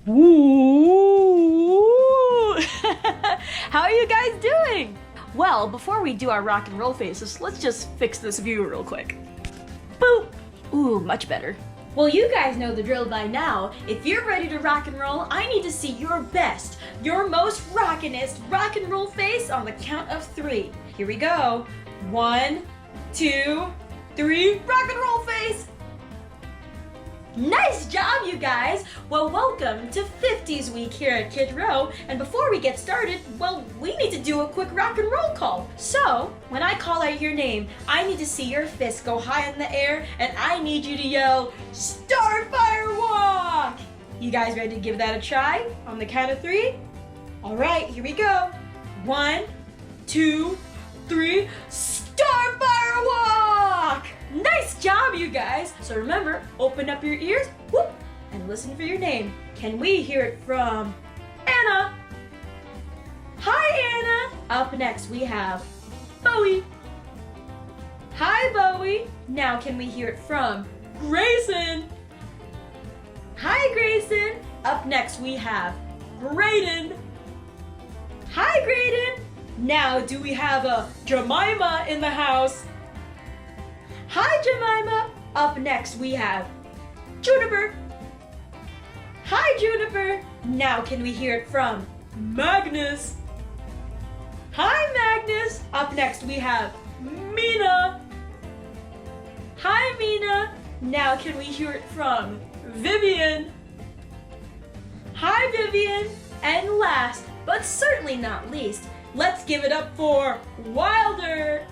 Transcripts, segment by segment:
Ooh. How are you guys doing? Well, before we do our rock and roll faces, let's just fix this view real quick. Boop! Ooh, much better. Well, you guys know the drill by now. If you're ready to rock and roll, I need to see your best, your most rockinest rock and roll face on the count of 3. Here we go. 1, 2, 3, rock and roll face! Nice job, you guys! Well, welcome to 50s week here at Kid Row. And before we get started, well, we need to do a quick rock and roll call. So, when I call out your name, I need to see your fist go high in the air, and I need you to yell, Starfire Walk! You guys ready to give that a try? On the count of 3? All right, here we go. 1, 2, 3, Starfire Walk! Nice job, you guys! So remember, open up your ears, whoop, and listen for your name. Can we hear it from Anna? Hi, Anna! Up next, we have Bowie. Hi, Bowie. Now can we hear it from Grayson? Hi, Grayson. Up next, we have Graydon. Hi, Graydon. Now, do we have a Jemima in the house? Hi, Jemima. Up next, we have Juniper. Hi, Juniper. Now can we hear it from Magnus? Hi, Magnus. Up next, we have Mina. Hi, Mina. Now can we hear it from Vivian? Hi, Vivian. And last, but certainly not least, let's give it up for Wilder.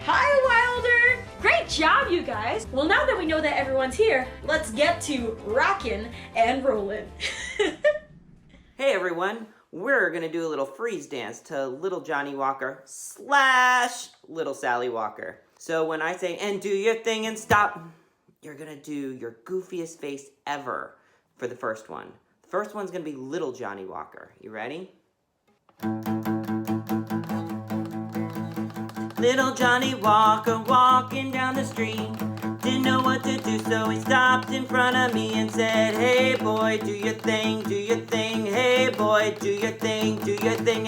Hi, Wilder! Great job, you guys! Well, now that we know that everyone's here, let's get to rockin' and rollin'. Hey everyone, we're gonna do a little freeze dance to Little Johnny Walker / Little Sally Walker. So when I say, and do your thing and stop, you're gonna do your goofiest face ever for the first one. The first one's gonna be Little Johnny Walker. You ready? Little Johnny Walker walking down the street, didn't know what to do, so he stopped in front of me and said, hey boy, do your thing, do your thing, hey boy, do your thing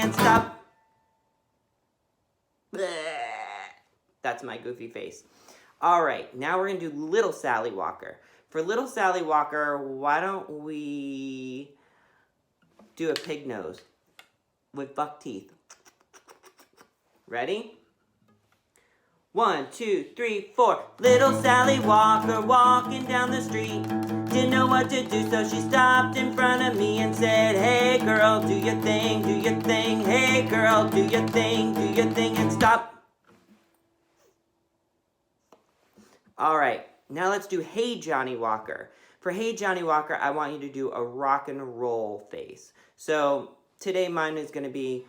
and stop. Bleh. That's my goofy face. All right, now we're gonna do Little Sally Walker. For Little Sally Walker, why don't we do a pig nose with buck teeth? Ready? 1, 2, 3, 4. Little Sally Walker walking down the street, didn't know what to do, so she stopped in front of me and said, hey girl, do your thing, hey girl, do your thing and stop. All right, now let's do Hey Johnny Walker. For Hey Johnny Walker, I want you to do a rock and roll face. So today mine is gonna be,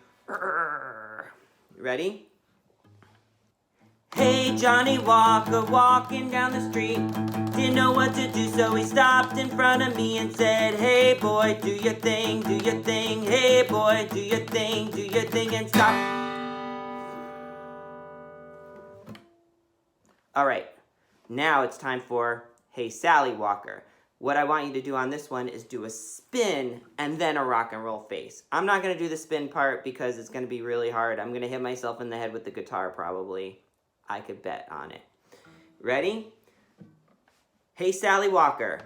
ready? Hey Johnny Walker walking down the street, didn't know what to do, so he stopped in front of me and said, hey boy, do your thing, hey boy, do your thing and stop. All right, now it's time for Hey Sally Walker. What I want you to do on this one is do a spin and then a rock and roll face. I'm not gonna do the spin part because it's gonna be really hard. I'm gonna hit myself in the head with the guitar probably. I could bet on it. Ready? Hey Sally Walker.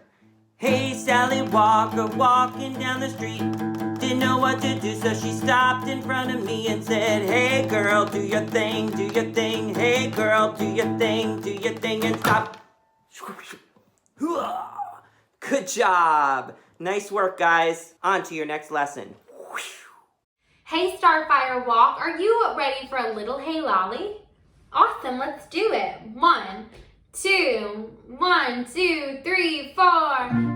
Hey Sally Walker walking down the street, didn't know what to do, so she stopped in front of me and said, hey girl, do your thing, hey girl, do your thing and stop. Good job. Nice work, guys. On to your next lesson. Hey Starfire Walk, are you ready for a little hey lolly? Awesome, let's do it. 1, 2, 1, 2, 3, 4.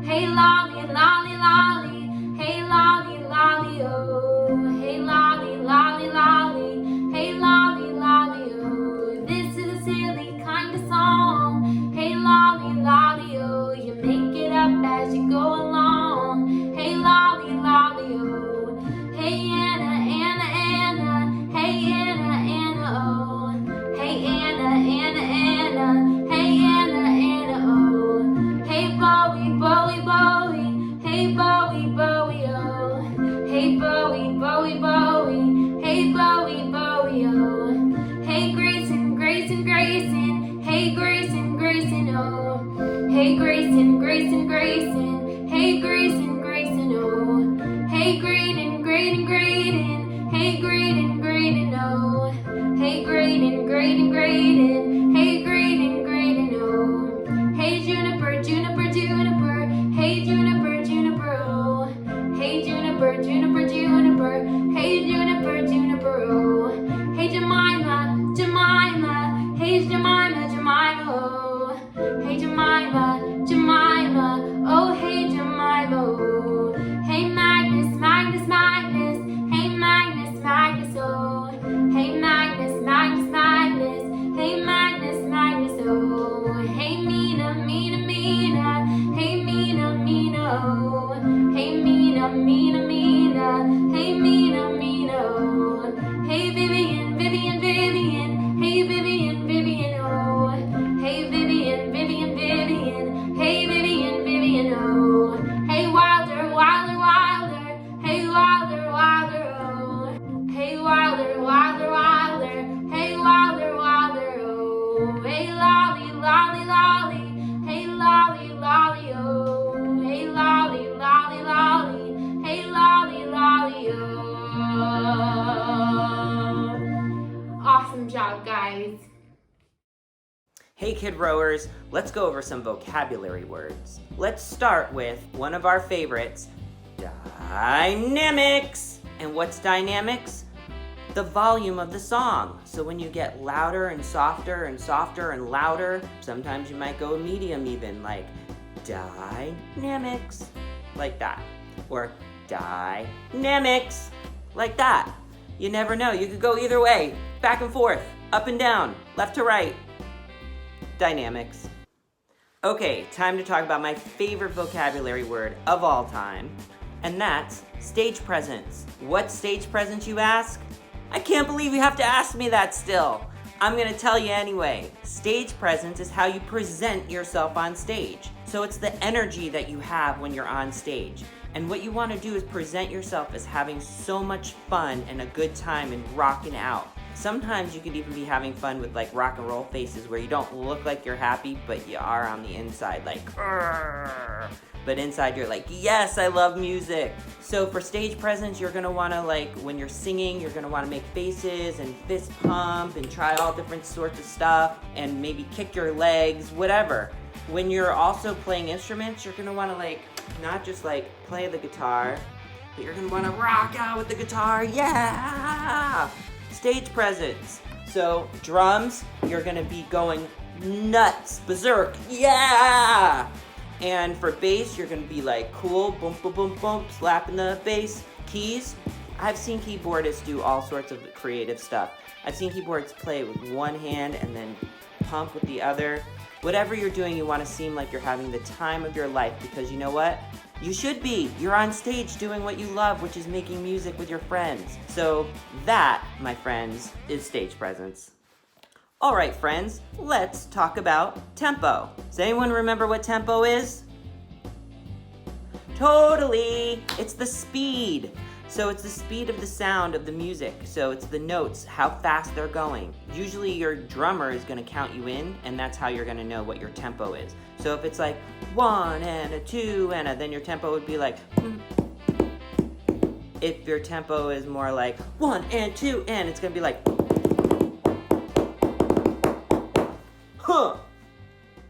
Hey lolly, lolly, lolly. Hey lolly, lolly, oh. Hey lolly, lolly, lolly. Hey lolly, lolly, oh. This is a silly kind of song. Hey lolly, lolly, oh. You make it up as you go along. Hey lolly, lolly, oh. Hey Anna, Anna, Anna. Hey Anna, Anna, oh. Hey Anna, Anna, Anna. Hey Anna, Anna, oh. Hey Bowie, Bowie, Bowie. Mina, Mina, hey Mina, Mina, oh. Hey Vivian, Vivian, Vivian, hey Vivian, Vivian, oh. Hey Vivian, Vivian, Vivian, hey Vivian, Vivian, oh. Hey Wilder, Wilder, Wilder, hey Wilder, Wilder, oh. Hey Wilder, Wilder, Wilder, hey Wilder, Wilder, oh. Hey Lolly, Lolly, Lolly, hey Lolly, Lolly, oh. Hey Lolly, Lolly, Lolly, hey Lolly, Lolly, oh. Awesome job, guys. Hey Kid Rowers, let's go over some vocabulary words. Let's start with one of our favorites, dynamics. And what's dynamics? The volume of the song. So when you get louder and softer and softer and louder, sometimes you might go medium even, like dynamics, like that. Or dynamics, like that. You never know, you could go either way, back and forth, up and down, left to right. Dynamics. Okay, time to talk about my favorite vocabulary word of all time, and that's stage presence. What stage presence, you ask? I can't believe you have to ask me that still. I'm gonna tell you anyway. Stage presence is how you present yourself on stage. So it's the energy that you have when you're on stage. And what you want to do is present yourself as having so much fun and a good time and rocking out. Sometimes you could even be having fun with like rock and roll faces where you don't look like you're happy, but you are on the inside like, "Arr." But inside you're like, yes, I love music. So for stage presence, you're gonna wanna like, when you're singing, you're gonna wanna make faces and fist pump and try all different sorts of stuff and maybe kick your legs, whatever. When you're also playing instruments, you're gonna wanna like, not just like play the guitar, but you're gonna wanna rock out with the guitar, yeah! Stage presence. So drums, you're gonna be going nuts, berserk, yeah! And for bass, you're gonna be like cool, boom, boom, boom, boom, slapping the bass. Keys, I've seen keyboardists do all sorts of creative stuff. I've seen keyboards play with one hand and then pump with the other. Whatever you're doing, you wanna seem like you're having the time of your life, because you know what? You should be. You're on stage doing what you love, which is making music with your friends. So that, my friends, is stage presence. All right, friends, let's talk about tempo. Does anyone remember what tempo is? Totally, it's the speed. So it's the speed of the sound of the music. So it's the notes, how fast they're going. Usually your drummer is gonna count you in, and that's how you're gonna know what your tempo is. So if it's like 1 and a 2 and a, then your tempo would be like, If your tempo is more like 1 and 2 and, it's gonna be like, huh.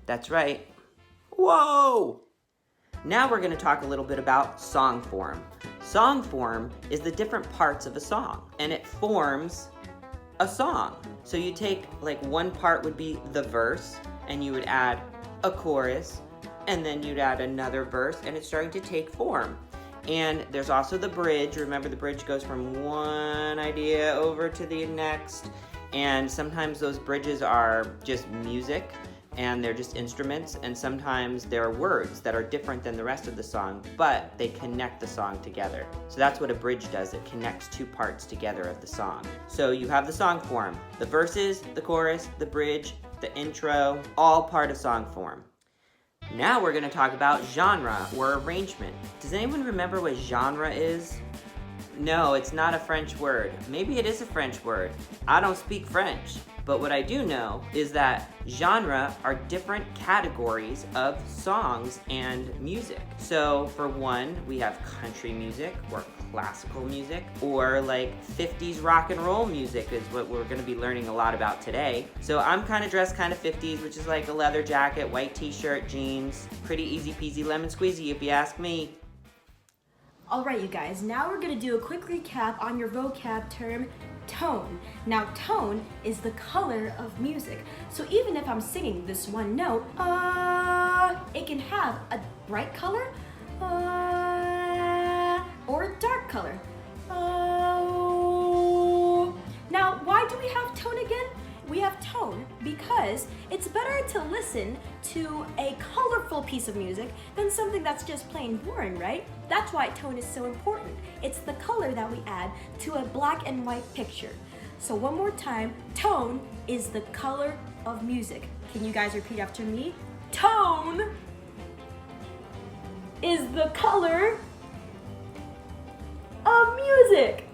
That's right. Whoa! Now we're gonna talk a little bit about song form. Song form is the different parts of a song, and it forms a song. So you take, like, one part would be the verse, and you would add a chorus, and then you'd add another verse, and it's starting to take form. And there's also the bridge. Remember, the bridge goes from one idea over to the next, and sometimes those bridges are just music, and they're just instruments, and sometimes there are words that are different than the rest of the song, but they connect the song together. So that's what a bridge does. It connects two parts together of the song. So you have the song form, the verses, the chorus, the bridge, the intro, all part of song form. Now we're gonna talk about genre or arrangement. Does anyone remember what genre is? No, it's not a French word. Maybe it is a French word. I don't speak French. But what I do know is that genre are different categories of songs and music. So for one, we have country music or classical music, or like 50s rock and roll music is what we're gonna be learning a lot about today. So I'm kind of dressed kind of 50s, which is like a leather jacket, white t-shirt, jeans, pretty easy peasy lemon squeezy if you ask me. Alright, you guys, now we're gonna do a quick recap on your vocab term, tone. Now, tone is the color of music. So even if I'm singing this one note, it can have a bright color, or a dark color. Now, why do we have tone again? We have tone because it's better to listen to a colorful colorful piece of music than something that's just plain boring, right? That's why tone is so important. It's the color that we add to a black and white picture. So one more time, tone is the color of music. Can you guys repeat after me? Tone is the color of music.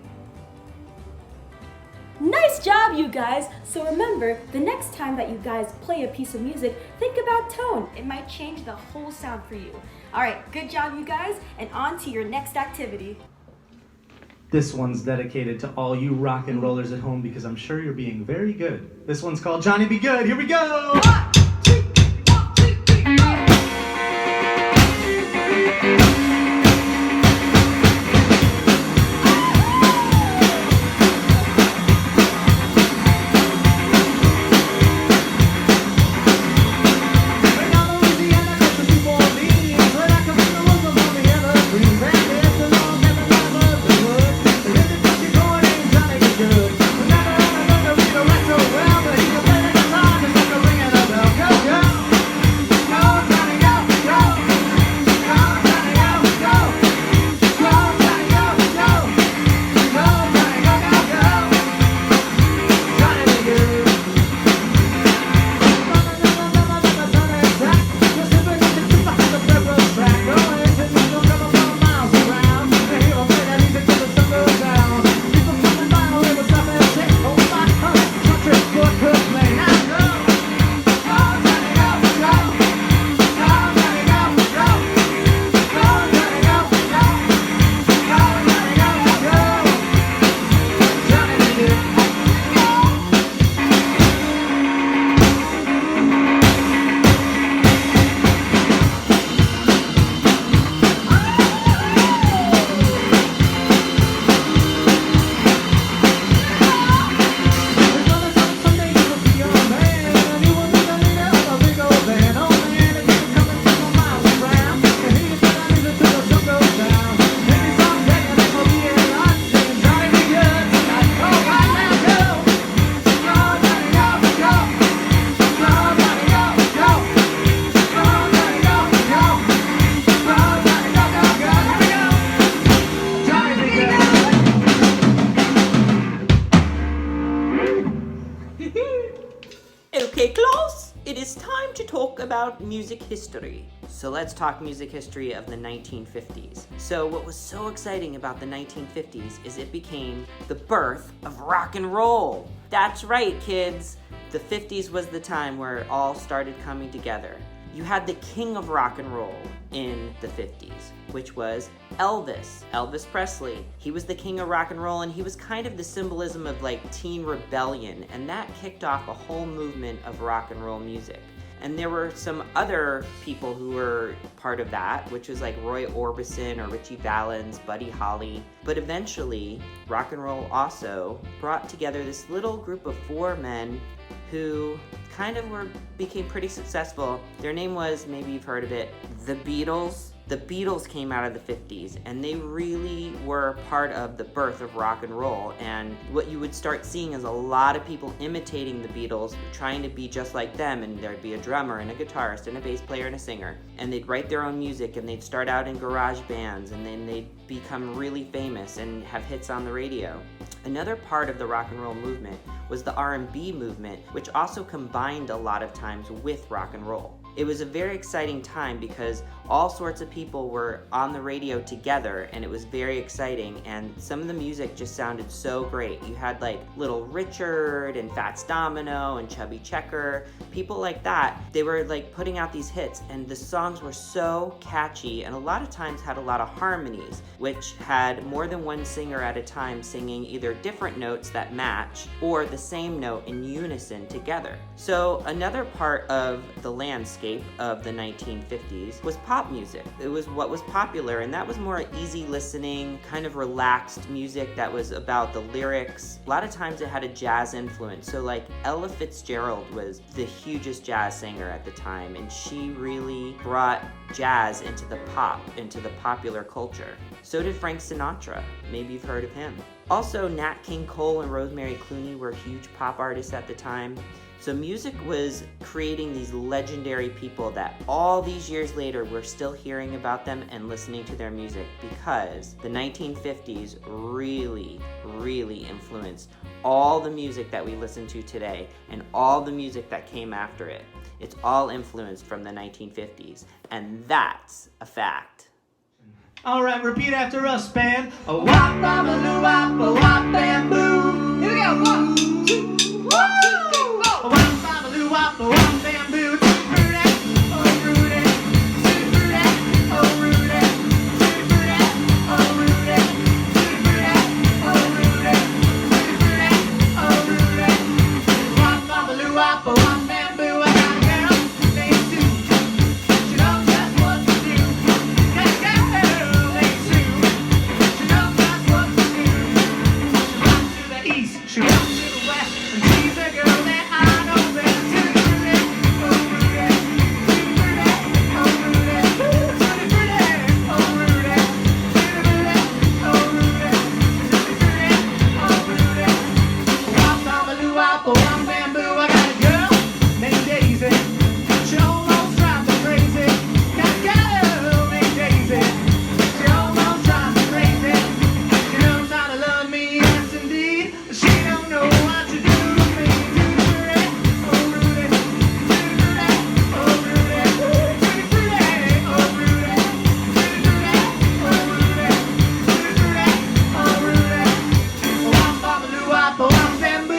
Nice job, you guys! So remember, the next time that you guys play a piece of music, think about tone. It might change the whole sound for you. All right, good job, you guys, and on to your next activity. This one's dedicated to all you rock and rollers at home because I'm sure you're being very good. This one's called Johnny Be Good. Here we go! Okay, class, it is time to talk about music history. So let's talk music history of the 1950s. So what was so exciting about the 1950s is it became the birth of rock and roll. That's right, kids. The 50s was the time where it all started coming together. You had the king of rock and roll in the 50s, which was Elvis Presley. He was the king of rock and roll, and he was kind of the symbolism of like teen rebellion, and that kicked off a whole movement of rock and roll music. And there were some other people who were part of that, which was like Roy Orbison or Ritchie Valens, Buddy Holly. But eventually, rock and roll also brought together this little group of four men who kind of became pretty successful. Their name was, maybe you've heard of it, the Beatles. The Beatles came out of the 50s, and they really were part of the birth of rock and roll. And what you would start seeing is a lot of people imitating the Beatles, trying to be just like them, and there'd be a drummer and a guitarist and a bass player and a singer, and they'd write their own music, and they'd start out in garage bands, and then they'd become really famous and have hits on the radio. Another part of the rock and roll movement was the R&B movement, which also combined a lot of times with rock and roll. It was a very exciting time because all sorts of people were on the radio together, and it was very exciting, and some of the music just sounded so great. You had like Little Richard and Fats Domino and Chubby Checker, people like that. They were like putting out these hits, and the songs were so catchy, and a lot of times had a lot of harmonies, which had more than one singer at a time singing either different notes that match or the same note in unison together. So another part of the landscape of the 1950s was pop music. It was what was popular, and that was more easy listening, kind of relaxed music that was about the lyrics. A lot of times it had a jazz influence. So like Ella Fitzgerald was the hugest jazz singer at the time, and she really brought jazz into the pop, into the popular culture. So did Frank Sinatra. Maybe you've heard of him. Also, Nat King Cole and Rosemary Clooney were huge pop artists at the time. So music was creating these legendary people that all these years later we're still hearing about them and listening to their music, because the 1950s really influenced all the music that we listen to today and all the music that came after it. It's all influenced from the 1950s, and that's a fact. All right, repeat after us, band. A wop, bam, wop, a wop, bamboo. Here we go. 1, 2, 1, 2, 3, 4. A wop, bam, wop, a wop, bamboo. Rudy, oh Rudy, Rudy, oh Rudy, Rudy, oh Rudy, Rudy, oh Rudy, Rudy, oh Rudy. Wop, bam, wop, a wop, bamboo. I got a girl named Sue. She knows just what to do. Got a girl named Sue. She knows just what to do. She rocks to the east, she rocks to the west, and she's a girl that I know best. Rudy, oh Rudy, Rudy, oh Rudy, Rudy, oh Rudy, Rudy, oh Rudy, Rudy, oh Rudy. Wop, bam, wop, a wop, bamboo. I got a girl named Daisy. She almost drives me crazy. Got a girl named Daisy. She almost drives me crazy. She knows how to love me, yes indeed. But she don't know what to do to me. Rudy, oh Rudy, Rudy, oh Rudy, Rudy, oh Rudy, Rudy, oh Rudy, Rudy, oh Rudy. Wop, bam, wop, a wop, bamboo.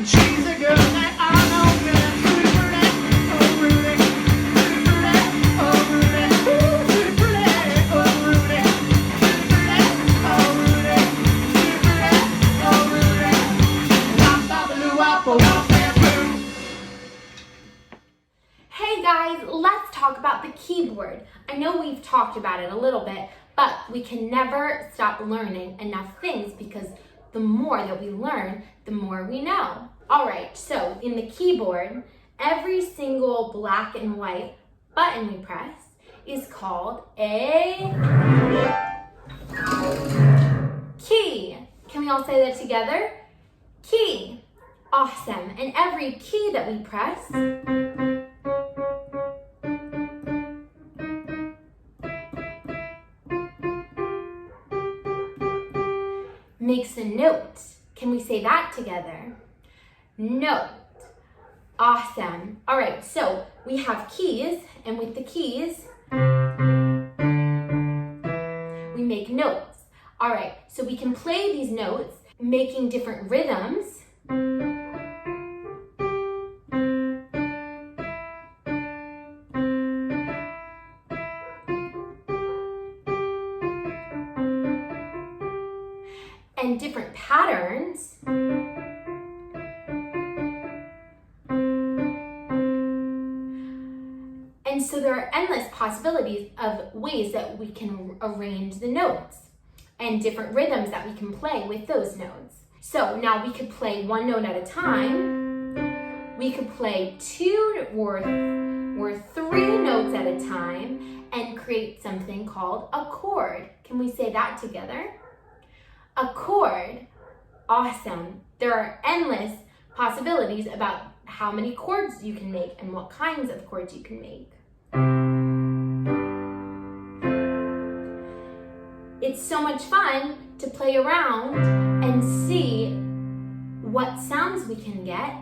She's a girl that I know best. Rudy, oh Rudy, Rudy, oh Rudy, Rudy, oh Rudy, Rudy, oh Rudy, Rudy, oh Rudy. Wop, bam, wop, a wop, bamboo. Hey guys, let's talk about the keyboard. I know we've talked about it a little bit, but we can never stop learning enough things, because the more that we learn, the more we know. All right, so in the keyboard, every single black and white button we press is called a key. Can we all say that together? Key. Awesome. And every key that we press makes a note. Can we say that together? Note. Awesome. All right, so we have keys, and with the keys, we make notes. All right, so we can play these notes, making different rhythms. And different patterns. And so there are endless possibilities of ways that we can arrange the notes and different rhythms that we can play with those notes. So now we could play one note at a time. We could play two or three notes at a time and create something called a chord. Can we say that together? A chord. Awesome. There are endless possibilities about how many chords you can make and what kinds of chords you can make. It's so much fun to play around and see what sounds we can get.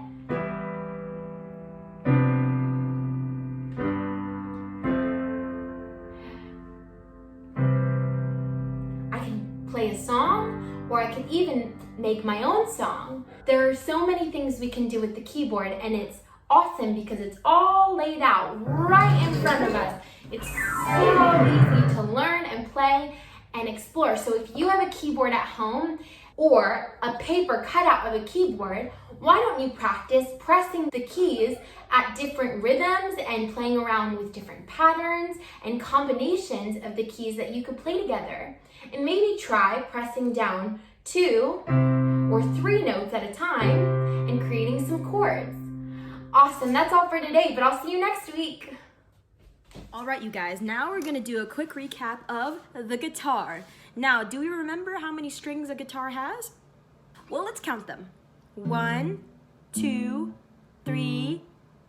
I can play a song, or I can even make my own song. There are so many things we can do with the keyboard, and it's awesome because it's all laid out right in front of us. It's so easy to learn and play and explore. So if you have a keyboard at home, or a paper cutout of a keyboard, why don't you practice pressing the keys at different rhythms and playing around with different patterns and combinations of the keys that you could play together? And maybe try pressing down 2 or 3 notes at a time and creating some chords. Awesome, that's all for today, but I'll see you next week. All right, you guys, now we're gonna do a quick recap of the guitar. Now, do we remember how many strings a guitar has? Well, let's count them. 1, 2, 3,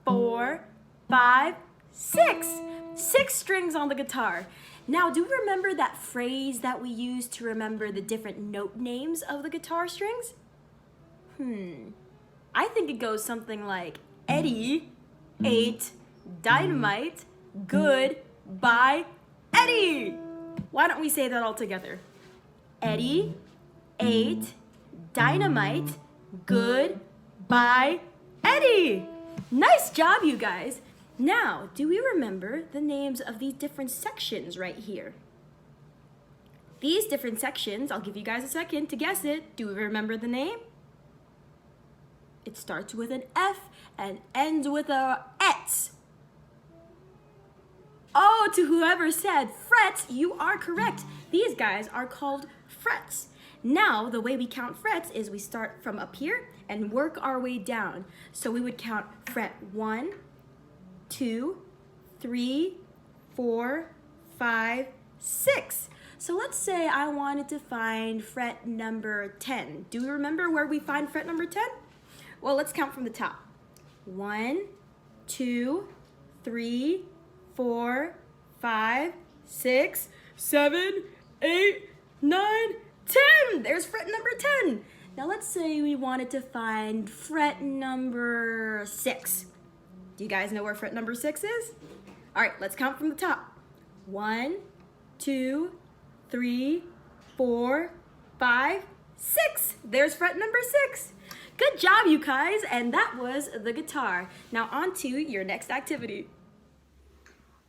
4, 5, 6. 6 strings on the guitar. Now, do we remember that phrase that we use to remember the different note names of the guitar strings? I think it goes something like Eddie, 8, dynamite, good, bye, Eddie. Why don't we say that all together? Eddie, 8, dynamite, good, bye, Eddie. Nice job, you guys. Now, do we remember the names of these different sections right here? These different sections, I'll give you guys a second to guess it. Do we remember the name? It starts with an F and ends with a Et. Oh, to whoever said frets, you are correct. These guys are called frets. Now, the way we count frets is we start from up here and work our way down. So we would count fret 1, 2, 3, 4, 5, 6. So let's say I wanted to find fret number 10. Do we remember where we find fret number 10? Well, let's count from the top. 1, 2, 3, 4, 5, 6, 7, 8, 9, 10. There's fret number 10. Now let's say we wanted to find fret number 6. Do you guys know where fret number 6 is? All right, let's count from the top. 1, 2, 3, 4, 5, 6. There's fret number 6. Good job, you guys, and that was the guitar. Now on to your next activity.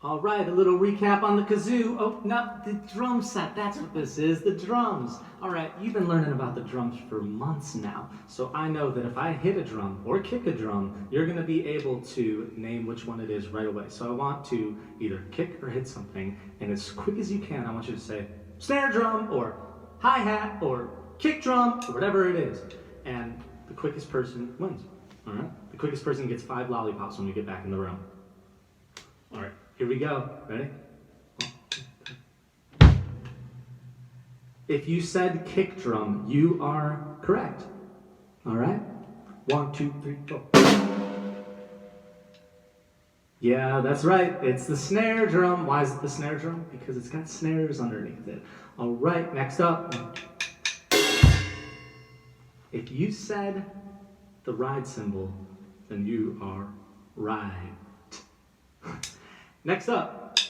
All right, a little recap on the kazoo. Oh, no, the drum set, that's what this is, the drums. All right, you've been learning about the drums for months now, so I know that if I hit a drum or kick a drum, you're gonna be able to name which one it is right away. So I want to either kick or hit something, and as quick as you can, I want you to say snare drum or hi-hat or kick drum or whatever it is. And the quickest person wins, all right? The quickest person gets 5 lollipops when we get back in the room. All right. Here we go. Ready? 1, 2, 3. If you said kick drum, you are correct. All right? 1, 2, 3, 4. Yeah, that's right. It's the snare drum. Why is it the snare drum? Because it's got snares underneath it. All right, next up. If you said the ride cymbal, then you are right. Next up,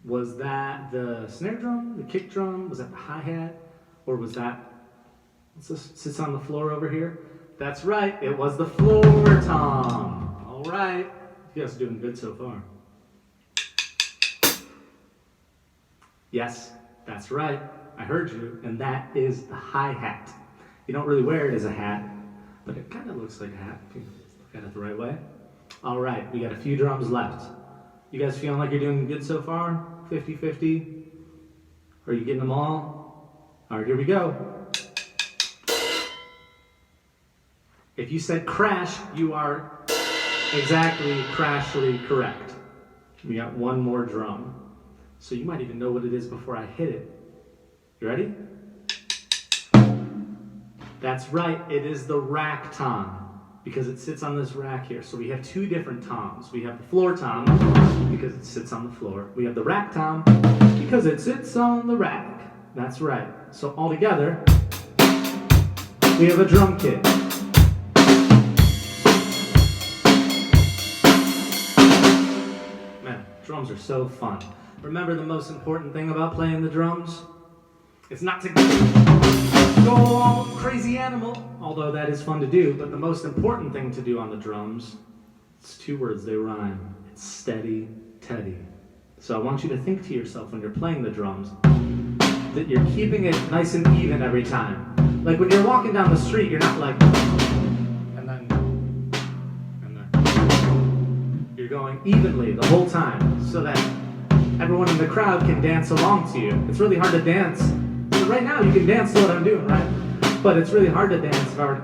was that the snare drum, the kick drum, was that the hi-hat, or was that, what's this, sits on the floor over here? That's right, it was the floor tom. All right, you guys are doing good so far. Yes, that's right, I heard you, and that is the hi-hat. You don't really wear it as a hat, but it kind of looks like a hat if you look at it the right way. All right, we got a few drums left. You guys feeling like you're doing good so far? 50-50? Are you getting them all? All right, here we go. If you said crash, you are exactly crashly correct. We got one more drum. So you might even know what it is before I hit it. You ready? That's right, it is the rack tom, because it sits on this rack here. So we have 2 different toms. We have the floor tom, because it sits on the floor. We have the rack tom, because it sits on the rack. That's right. So all together, we have a drum kit. Man, drums are so fun. Remember the most important thing about playing the drums? It's not to go all crazy animal, although that is fun to do, but the most important thing to do on the drums, it's 2 words, they rhyme. It's steady, Teddy. So I want you to think to yourself when you're playing the drums, that you're keeping it nice and even every time. Like when you're walking down the street, you're not like, and then. You're going evenly the whole time so that everyone in the crowd can dance along to you. It's really hard to dance. So right now you can dance to what I'm doing, right? But it's really hard to dance if I were...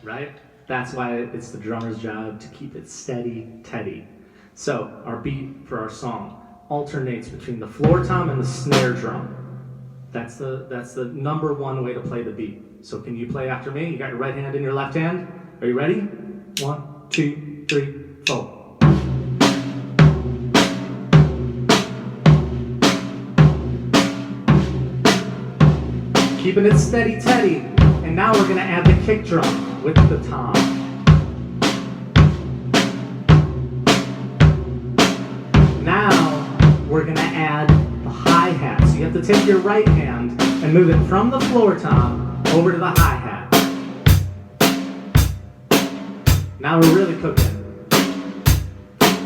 Right? That's why it's the drummer's job to keep it steady, Teddy. So our beat for our song alternates between the floor tom and the snare drum. That's the number one way to play the beat. So can you play after me? You got your right hand in your left hand. Are you ready? 1, 2, 3, 4. Keeping it steady, Teddy. And now we're gonna add the kick drum with the tom. Now we're gonna add the hi-hat. So you have to take your right hand and move it from the floor tom over to the hi-hat. Now we're really cooking.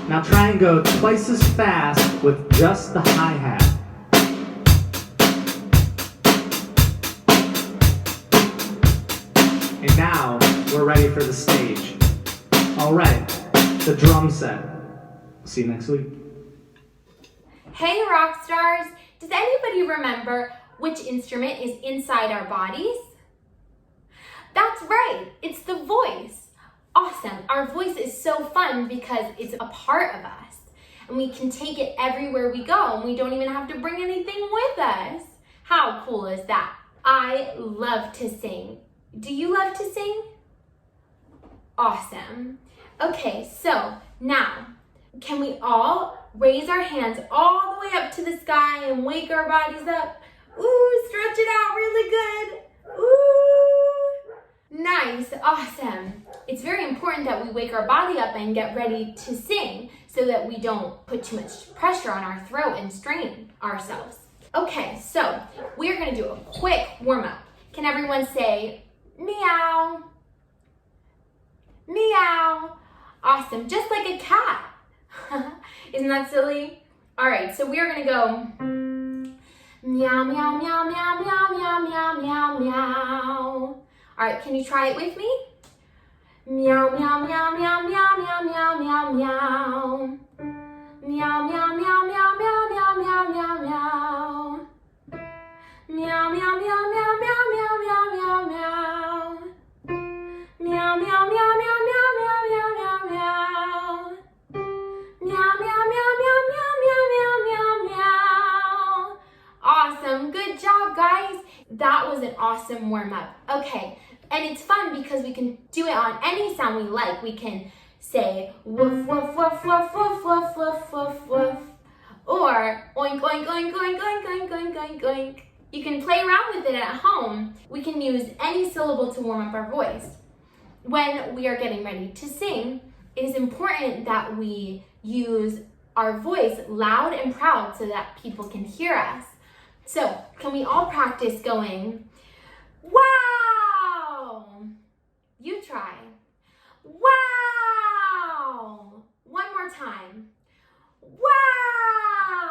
Now try and go twice as fast with just the hi-hat. And now we're ready for the stage. All right, the drum set. See you next week. Hey rock stars, does anybody remember which instrument is inside our bodies? That's right, it's the voice. Awesome, our voice is so fun because it's a part of us and we can take it everywhere we go and we don't even have to bring anything with us. How cool is that? I love to sing. Do you love to sing? Awesome. Okay, so now, can we all raise our hands all the way up to the sky and wake our bodies up? Ooh, stretch it out really good. Ooh, nice, awesome. It's very important that we wake our body up and get ready to sing so that we don't put too much pressure on our throat and strain ourselves. Okay, so we're gonna do a quick warm up. Can everyone say meow? Meow. Awesome, just like a cat. Isn't that silly? All right, so we are gonna go meow, meow, meow, meow, meow, meow, meow, meow, meow. All right, can you try it with me? Meow, meow, meow, meow, meow, meow, meow, meow, meow. Meow, meow, meow, meow, meow, meow, meow, meow, meow. Meow, meow, meow, meow, meow, meow, meow, meow, meow. Meow, meow, meow, meow, meow, meow, meow, meow, meow. Meow, meow, meow, meow, meow, meow, meow, meow, meow. Awesome, good job, guys. That was an awesome warm-up. Okay, and it's fun because we can do it on any sound we like. We can say woof, woof, woof, woof, woof, woof, woof, woof, woof. Or oink, oink, oink, oink, oink, oink, oink, oink, oink. You can play around with it at home. We can use any syllable to warm up our voice. When we are getting ready to sing, it is important that we use our voice loud and proud so that people can hear us. So, can we all practice going, wow? You try. Wow! One more time. Wow!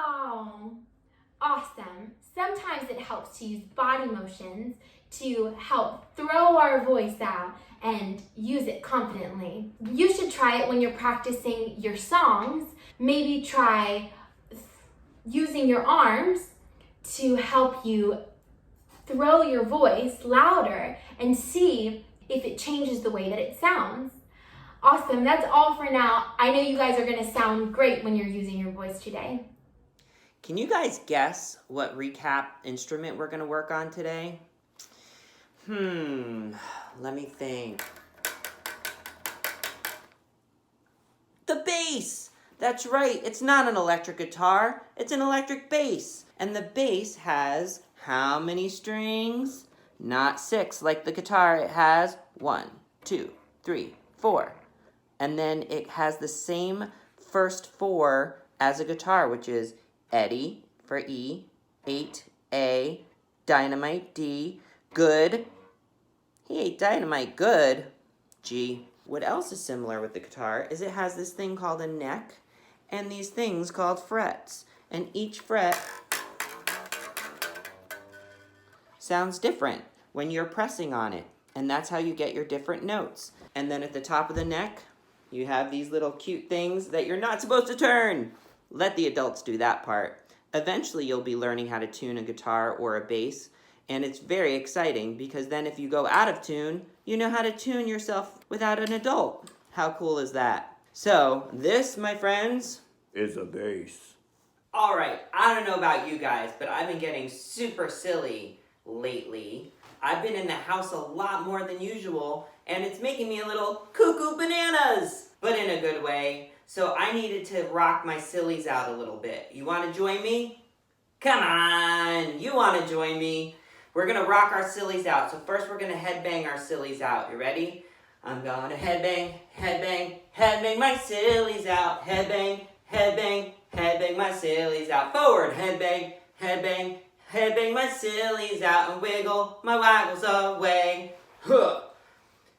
Awesome. Sometimes it helps to use body motions to help throw our voice out and use it confidently. You should try it when you're practicing your songs. Maybe try using your arms to help you throw your voice louder and see if it changes the way that it sounds. Awesome, that's all for now. I know you guys are gonna sound great when you're using your voice today. Can you guys guess what recap instrument we're gonna work on today? Let me think. The bass! That's right, it's not an electric guitar, it's an electric bass. And the bass has how many strings? Not 6 like the guitar, it has 1, 2, 3, 4. And then it has the same first 4 as a guitar, which is Eddie for E, 8, A, Dynamite, D, Good. He ate dynamite good, G. What else is similar with the guitar is it has this thing called a neck, and these things called frets. And each fret sounds different when you're pressing on it. And that's how you get your different notes. And then at the top of the neck, you have these little cute things that you're not supposed to turn. Let the adults do that part. Eventually, you'll be learning how to tune a guitar or a bass. And it's very exciting because then if you go out of tune, you know how to tune yourself without an adult. How cool is that? So this, my friends, is a bass. all right, I don't know about you guys, but I've been getting super silly lately. I've been in the house a lot more than usual, and it's making me a little cuckoo bananas, but in a good way. So I needed to rock my sillies out a little bit. You want to join me? Come on, you want to join me? We're going to rock our sillies out. So first we're going to headbang our sillies out. You ready? I'm going to headbang, headbang, headbang my sillies out. Headbang, headbang, headbang my sillies out. Forward, headbang, headbang, headbang my sillies out and wiggle my waggles away. Huh.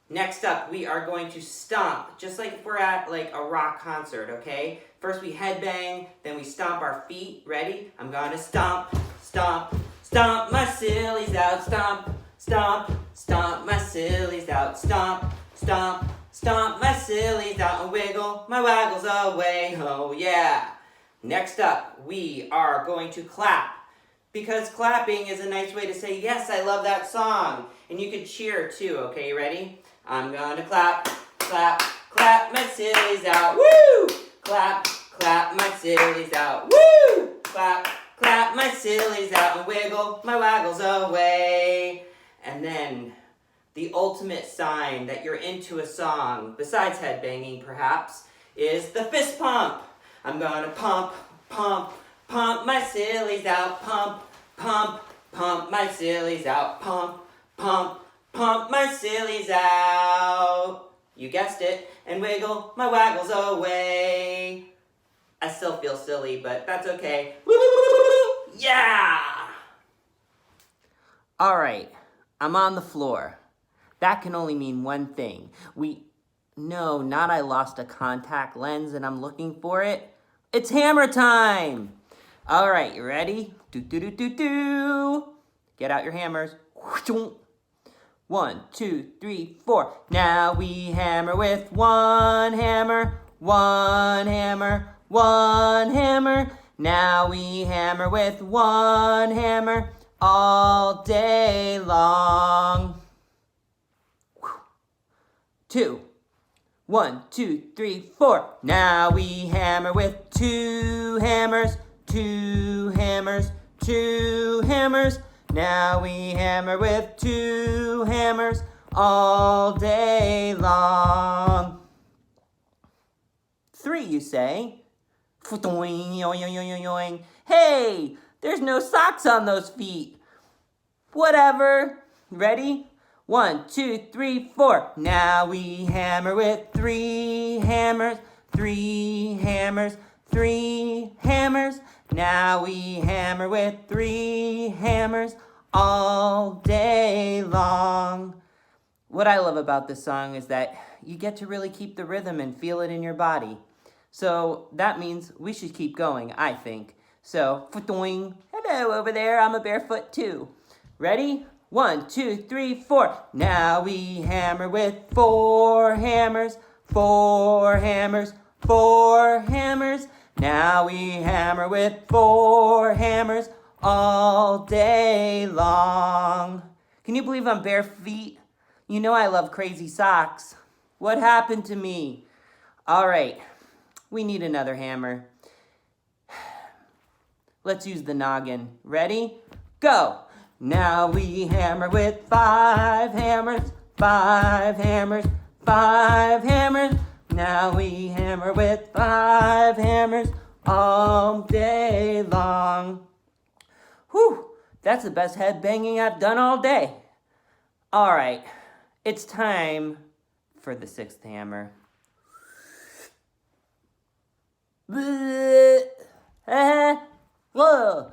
Next up, we are going to stomp, just like if we're at like a rock concert, okay? First we headbang, then we stomp our feet. Ready? I'm gonna stomp, stomp, stomp my sillies out. Stomp, stomp, stomp my sillies out. Stomp, stomp, stomp my sillies out and wiggle my waggles away. Oh yeah. Next up, we are going to clap. Because clapping is a nice way to say, yes, I love that song. And you can cheer too, okay, you ready? I'm gonna clap, clap, clap my sillies out. Woo! Clap, clap my sillies out. Woo! Clap, clap my sillies out and wiggle my waggles away. And then the ultimate sign that you're into a song, besides headbanging perhaps, is the fist pump. I'm gonna pump, pump, pump my sillies out. Pump, pump, pump my sillies out. Pump, pump, pump my sillies out. You guessed it. And wiggle my waggles away. I still feel silly, but that's okay. Yeah! All right, I'm on the floor. That can only mean one thing. No, not I lost a contact lens and I'm looking for it. It's hammer time! All right, you ready? Do, do, do, do, do. Get out your hammers. 1, 2, 3, 4. Now we hammer with one hammer, one hammer, one hammer. Now we hammer with one hammer all day long. 2. 1, 2, 3, 4. Now we hammer with two hammers, two hammers, two hammers. Now we hammer with two hammers all day long. 3, you say? Hey, there's no socks on those feet. Whatever. Ready? 1, 2, 3, 4. Now we hammer with three hammers, three hammers, three hammers. Now we hammer with three hammers all day long. What I love about this song is that you get to really keep the rhythm and feel it in your body. So that means we should keep going, I think. So, hello over there, I'm a barefoot too. Ready? 1, 2, 3, 4. Now we hammer with four hammers, four hammers, four hammers. Now we hammer with four hammers all day long. Can you believe I'm bare feet? You know I love crazy socks. What happened to me? All right, we need another hammer. Let's use the noggin. Ready? Go! Now we hammer with five hammers, five hammers, five hammers. Now we hammer with five hammers all day long. Whew, that's the best head banging I've done all day. All right, it's time for the sixth hammer. Whoa.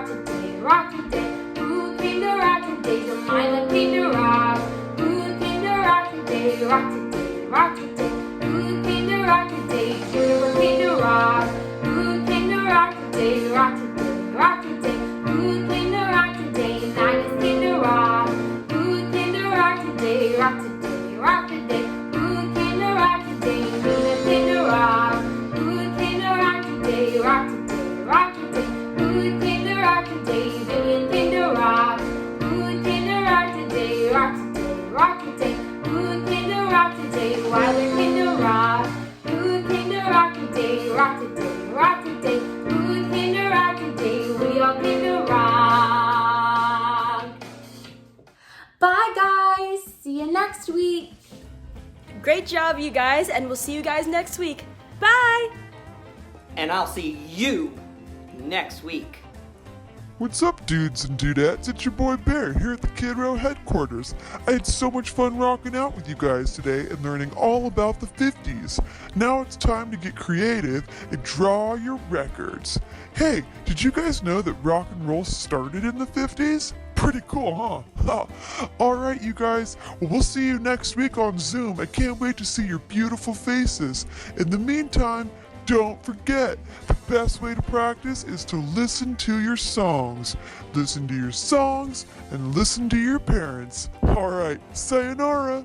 Great job, you guys, and we'll see you guys next week. Bye! And I'll see you next week. What's up, dudes and dudettes? It's your boy Bear here at the Kid Row headquarters. I had so much fun rocking out with you guys today and learning all about the 50s. Now it's time to get creative and draw your records. Hey, did you guys know that rock and roll started in the 50s? Pretty cool, huh? Alright, you guys. Well, we'll see you next week on Zoom. I can't wait to see your beautiful faces. In the meantime, don't forget, the best way to practice is to listen to your songs. Listen to your songs and listen to your parents. Alright, sayonara.